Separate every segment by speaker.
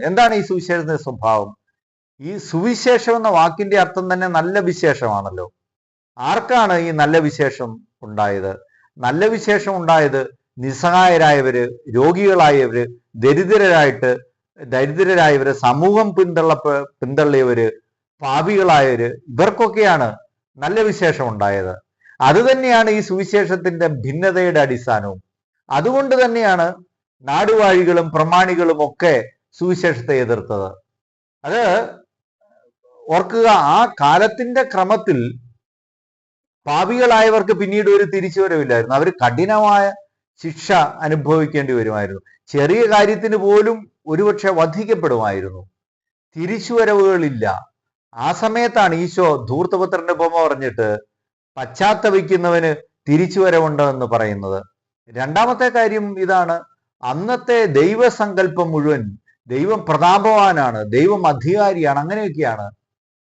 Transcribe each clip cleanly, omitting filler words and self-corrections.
Speaker 1: എന്താണ് ഈ സുവിശേഷത്തിന്റെ സ്വഭാവം? ഈ സുവിശേഷം എന്ന വാക്കിന്റെ അർത്ഥം തന്നെ നല്ല വിശേഷമാണല്ലോ. ആർക്കാണ് ഈ നല്ല വിശേഷം ഉണ്ടായത്? നല്ല വിശേഷം ഉണ്ടായത് നിസ്സഹായരായവര്, രോഗികളായവര്, ദരിദ്രരായവര്, സമൂഹം പിന്തള്ളിയവര്, പാപികളായവര്, ഇവർക്കൊക്കെയാണ് നല്ല വിശേഷം ഉണ്ടായത്. അത് തന്നെയാണ് ഈ സുവിശേഷത്തിന്റെ ഭിന്നതയുടെ അടിസ്ഥാനവും. അതുകൊണ്ട് തന്നെയാണ് നാടുവാഴികളും പ്രമാണികളും ഒക്കെ സുവിശേഷത്തെ എതിർത്തത്. അത് ഓർക്കുക, ആ കാലത്തിന്റെ ക്രമത്തിൽ പാപികളായവർക്ക് പിന്നീട് ഒരു തിരിച്ചുവരവില്ലായിരുന്നു. അവർ കഠിനമായ ശിക്ഷ അനുഭവിക്കേണ്ടി വരുമായിരുന്നു. ചെറിയ കാര്യത്തിന് പോലും ഒരുപക്ഷെ വധിക്കപ്പെടുമായിരുന്നു. തിരിച്ചുവരവുകളില്ല. ആ സമയത്താണ് ഈശോ ധൂർത്തപുത്രന്റെ ഉപമ പറഞ്ഞിട്ട് പശ്ചാത്തപിക്കുന്നവന് തിരിച്ചുവരവുണ്ട് എന്ന് പറയുന്നത്. രണ്ടാമത്തെ കാര്യം ഇതാണ്, അന്നത്തെ ദൈവസങ്കല്പം മുഴുവൻ ദൈവം പ്രതാപവാനാണ്, ദൈവം അധികാരിയാണ്, അങ്ങനെയൊക്കെയാണ്.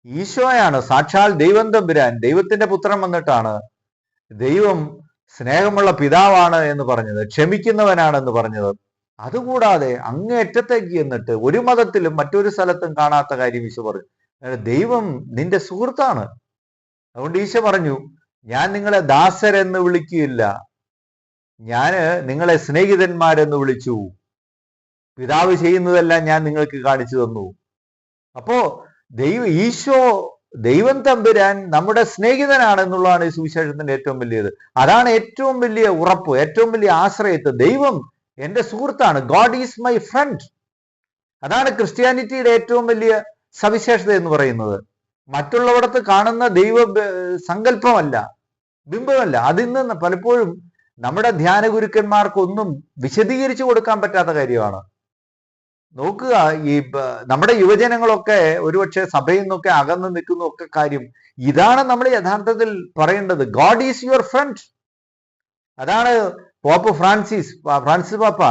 Speaker 1: ഈശോയാണ് സാക്ഷാൽ ദൈവം തമ്പുരാൻ, ദൈവത്തിന്റെ പുത്രൻ വന്നിട്ടാണ് ദൈവം സ്നേഹമുള്ള പിതാവാണ് എന്ന് പറഞ്ഞത്, ക്ഷമിക്കുന്നവനാണ് എന്ന് പറഞ്ഞത്. അതുകൂടാതെ അങ്ങേയറ്റത്തേക്ക് എന്നിട്ട് ഒരു മതത്തിലും മറ്റൊരു സ്ഥലത്തും കാണാത്ത കാര്യം ഈശോ പറഞ്ഞു, ദൈവം നിന്റെ സുഹൃത്താണ്. അതുകൊണ്ട് ഈശോ പറഞ്ഞു, ഞാൻ നിങ്ങളെ ദാസരെന്ന് വിളിക്കുകയില്ല, ഞാന് നിങ്ങളെ സ്നേഹിതന്മാരെന്ന് വിളിച്ചു, പിതാവ് ചെയ്യുന്നതെല്ലാം ഞാൻ നിങ്ങൾക്ക് കാണിച്ചു തന്നു. അപ്പോ ഈശോ ദൈവം തമ്പുരാൻ നമ്മുടെ സ്നേഹിതനാണ് എന്നുള്ളതാണ് ഈ സുവിശേഷത്തിന്റെ ഏറ്റവും വലിയത്. അതാണ് ഏറ്റവും വലിയ ഉറപ്പ്, ഏറ്റവും വലിയ ആശ്രയത്വം. ദൈവം എന്റെ സുഹൃത്താണ്, ഗോഡ് ഈസ് മൈ ഫ്രണ്ട്. അതാണ് ക്രിസ്ത്യാനിറ്റിയുടെ ഏറ്റവും വലിയ സവിശേഷത എന്ന് പറയുന്നത്. മറ്റുള്ളവിടത്ത് കാണുന്ന ദൈവ സങ്കല്പമല്ല, ബിംബമല്ല. അതിന്ന് പലപ്പോഴും നമ്മുടെ ധ്യാന ഗുരുക്കന്മാർക്കൊന്നും വിശദീകരിച്ചു കൊടുക്കാൻ പറ്റാത്ത കാര്യമാണ്. നോക്കുക, ഈ നമ്മുടെ യുവജനങ്ങളൊക്കെ ഒരുപക്ഷെ സഭയിൽ നിന്നൊക്കെ അകന്നു നിൽക്കുന്ന ഒക്കെ കാര്യം ഇതാണ് നമ്മൾ യഥാർത്ഥത്തിൽ പറയേണ്ടത്. God is your friend. അതാണ് പോപ്പ് ഫ്രാൻസിസ് പാപ്പ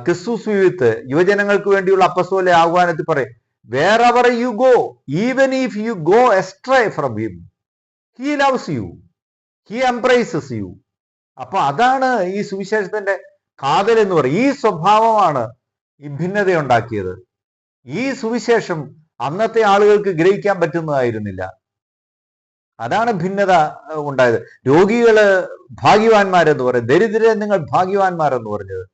Speaker 1: ക്രിസ്തുസ് വിത്ത് യുവജനങ്ങൾക്ക് വേണ്ടിയുള്ള അപ്പസ്തോല ആഹ്വാനത്തിൽ പറയും, wherever you go, even if you go astray from him, he loves you, he embraces you. അപ്പൊ അതാണ് ഈ സുവിശേഷത്തിന്റെ കാതൽ എന്ന് പറയും. ഈ സ്വഭാവമാണ് ഈ ഭിന്നത ഉണ്ടാക്കിയത്. ഈ സുവിശേഷം അന്നത്തെ ആളുകൾക്ക് ഗ്രഹിക്കാൻ പറ്റുന്നതായിരുന്നില്ല. അതാണ് ഭിന്നത ഉണ്ടായത്. രോഗികള് ഭാഗ്യവാന്മാരെന്ന് പറയും, ദരിദ്രരെ നിങ്ങൾ ഭാഗ്യവാന്മാരെന്ന് പറഞ്ഞത്.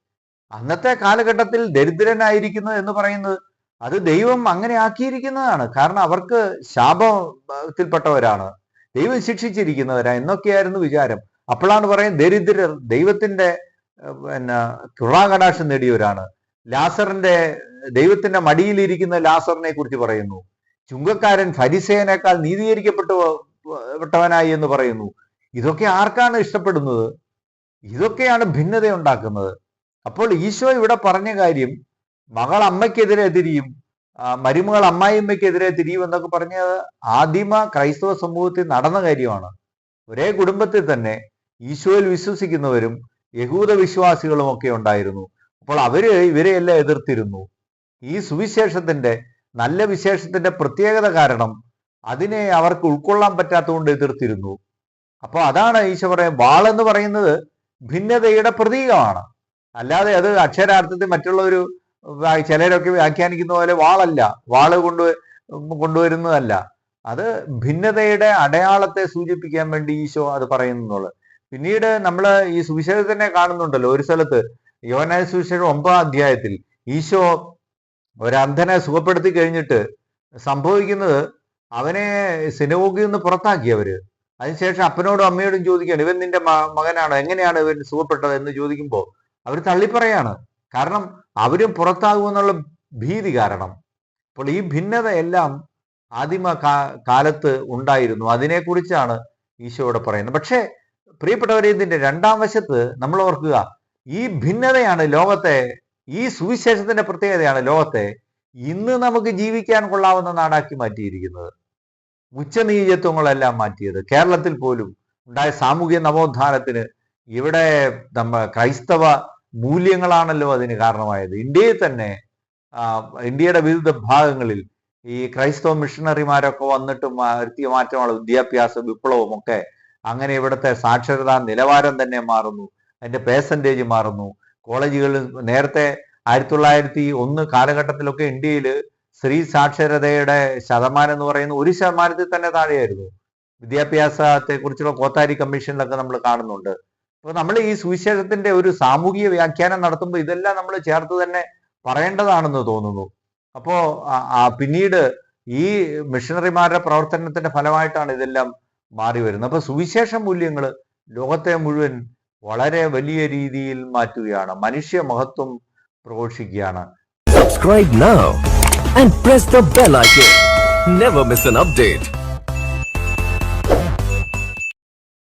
Speaker 1: അന്നത്തെ കാലഘട്ടത്തിൽ ദരിദ്രനായിരിക്കുന്നു എന്ന് പറയുന്നത് അത് ദൈവം അങ്ങനെ ആക്കിയിരിക്കുന്നതാണ്. കാരണം അവർക്ക് ശാപത്തിൽപ്പെട്ടവരാണ്, ദൈവം ശിക്ഷിച്ചിരിക്കുന്നവരാ എന്നൊക്കെയായിരുന്നു വിചാരം. അപ്പോഴാണ് പറയുന്നത് ദരിദ്രർ ദൈവത്തിന്റെ കൃപാകടാക്ഷം നേടിയവരാണ്. ലാസറിന്റെ ദൈവത്തിന്റെ മടിയിലിരിക്കുന്ന ലാസറിനെ കുറിച്ച് പറയുന്നു. ചുങ്കക്കാരൻ ഫരിസേയനേക്കാൾ നീതീകരിക്കപ്പെട്ടവനായി എന്ന് പറയുന്നു. ഇതൊക്കെ ആർക്കാണ് ഇഷ്ടപ്പെടുന്നത്? ഇതൊക്കെയാണ് ഭിന്നത ഉണ്ടാക്കുന്നത്. അപ്പോൾ ഈശോ ഇവിടെ പറഞ്ഞ കാര്യം, മകൾ അമ്മയ്ക്കെതിരെ തിരിയും, മരുമകൾ അമ്മായിമ്മയ്ക്കെതിരെ തിരിയും എന്നൊക്കെ പറഞ്ഞത് ആദിമ ക്രൈസ്തവ സമൂഹത്തിൽ നടന്ന കാര്യമാണ്. ഒരേ കുടുംബത്തിൽ തന്നെ ഈശോയിൽ വിശ്വസിക്കുന്നവരും യഹൂദ വിശ്വാസികളും ഒക്കെ ഉണ്ടായിരുന്നു. അപ്പോൾ ഇവരെയെല്ലാം എതിർത്തിരുന്നു. ഈ സുവിശേഷത്തിന്റെ നല്ല വിശേഷത്തിന്റെ പ്രത്യേകത കാരണം അതിനെ അവർക്ക് ഉൾക്കൊള്ളാൻ പറ്റാത്തതുകൊണ്ട് എതിർത്തിരുന്നു. അപ്പോൾ അതാണ് ഈശോ പറയാൻ, വാളെന്ന് പറയുന്നത് ഭിന്നതയുടെ പ്രതീകമാണ്. അല്ലാതെ അത് അക്ഷരാർത്ഥത്തിൽ മറ്റുള്ളൊരു ചിലരൊക്കെ വ്യാഖ്യാനിക്കുന്ന പോലെ വാളല്ല, വാള് കൊണ്ടുവരുന്നതല്ല. അത് ഭിന്നതയുടെ അടയാളത്തെ സൂചിപ്പിക്കാൻ വേണ്ടി ഈശോ അത് പറയുന്നുള്ളത്. പിന്നീട് നമ്മൾ ഈ സുവിശേഷത്തിനെ കാണുന്നുണ്ടല്ലോ. ഒരു സ്ഥലത്ത് യോഹന്നാൻ സുവിശേഷം 9-ാം അധ്യായത്തിൽ ഈശോ ഒരന്ധനെ സുഖപ്പെടുത്തി കഴിഞ്ഞിട്ട് സംഭവിക്കുന്നത്, അവനെ സിനഗോഗിൽ നിന്ന് പുറത്താക്കിയവര്. അതിനുശേഷം അപ്പനോടും അമ്മയോടും ചോദിക്കുകയാണ്, ഇവൻ നിന്റെ മകനാണോ, എങ്ങനെയാണ് ഇവൻ സുഖപ്പെട്ടത് എന്ന് ചോദിക്കുമ്പോൾ അവർ തള്ളിപ്പറയാണ്. കാരണം അവരും പുറത്താകുമെന്നുള്ള ഭീതി കാരണം. അപ്പോൾ ഈ ഭിന്നത എല്ലാം ആദിമ കാലത്ത് ഉണ്ടായിരുന്നു. അതിനെക്കുറിച്ചാണ് ഈശോയോട് പറയുന്നത്. പക്ഷേ പ്രിയപ്പെട്ടവരെ, ഇതിന്റെ രണ്ടാം വശത്ത് നമ്മൾ ഓർക്കുക, ഈ ഭിന്നതയാണ് ലോകത്തെ, ഈ സുവിശേഷത്തിന്റെ പ്രത്യേകതയാണ് ലോകത്തെ ഇന്ന് നമുക്ക് ജീവിക്കാൻ കൊള്ളാവുന്ന നാടാക്കി മാറ്റിയിരിക്കുന്നത്. ഉച്ചനീചത്വങ്ങളെല്ലാം മാറ്റിയത്. കേരളത്തിൽ പോലും ഉണ്ടായ സാമൂഹ്യ നവോത്ഥാനത്തിന് ഇവിടെ ക്രൈസ്തവ മൂല്യങ്ങളാണല്ലോ അതിന് കാരണമായത്. ഇന്ത്യയിൽ തന്നെ ഇന്ത്യയുടെ വിവിധ ഭാഗങ്ങളിൽ ഈ ക്രൈസ്തവ മിഷണറിമാരൊക്കെ വന്നിട്ടും വരുത്തിയ മാറ്റമാണ് വിദ്യാഭ്യാസ വിപ്ലവം ഒക്കെ. അങ്ങനെ ഇവിടുത്തെ സാക്ഷരതാ നിലവാരം തന്നെ മാറുന്നു, അതിന്റെ പേഴ്സൻറ്റേജ് മാറുന്നു. കോളേജുകളിൽ നേരത്തെ 1901 കാലഘട്ടത്തിലൊക്കെ ഇന്ത്യയിൽ സ്ത്രീ സാക്ഷരതയുടെ ശതമാനം എന്ന് പറയുന്നത് 1% തന്നെ താഴെയായിരുന്നു. വിദ്യാഭ്യാസത്തെ കുറിച്ചുള്ള കോത്താരി കമ്മീഷനിലൊക്കെ നമ്മൾ കാണുന്നുണ്ട്. അപ്പോൾ നമ്മൾ ഈ സുവിശേഷത്തിന്റെ ഒരു സാമൂഹിക വ്യാഖ്യാനം നടത്തുമ്പോൾ ഇതെല്ലാം നമ്മൾ ചേർത്ത് തന്നെ പറയേണ്ടതാണെന്ന് തോന്നുന്നു. അപ്പോ പിന്നീട് ഈ മിഷണറിമാരുടെ പ്രവർത്തനത്തിന്റെ ഫലമായിട്ടാണ് ഇതെല്ലാം മാറി വരുന്നത്. അപ്പൊ സുവിശേഷ മൂല്യങ്ങൾ ലോകത്തെ മുഴുവൻ വളരെ വലിയ രീതിയിൽ മാറ്റുകയാണ്, മനുഷ്യ മഹത്വം പ്രഘോഷിക്കുകയാണ്.
Speaker 2: Subscribe now and press the bell icon. Never miss an update.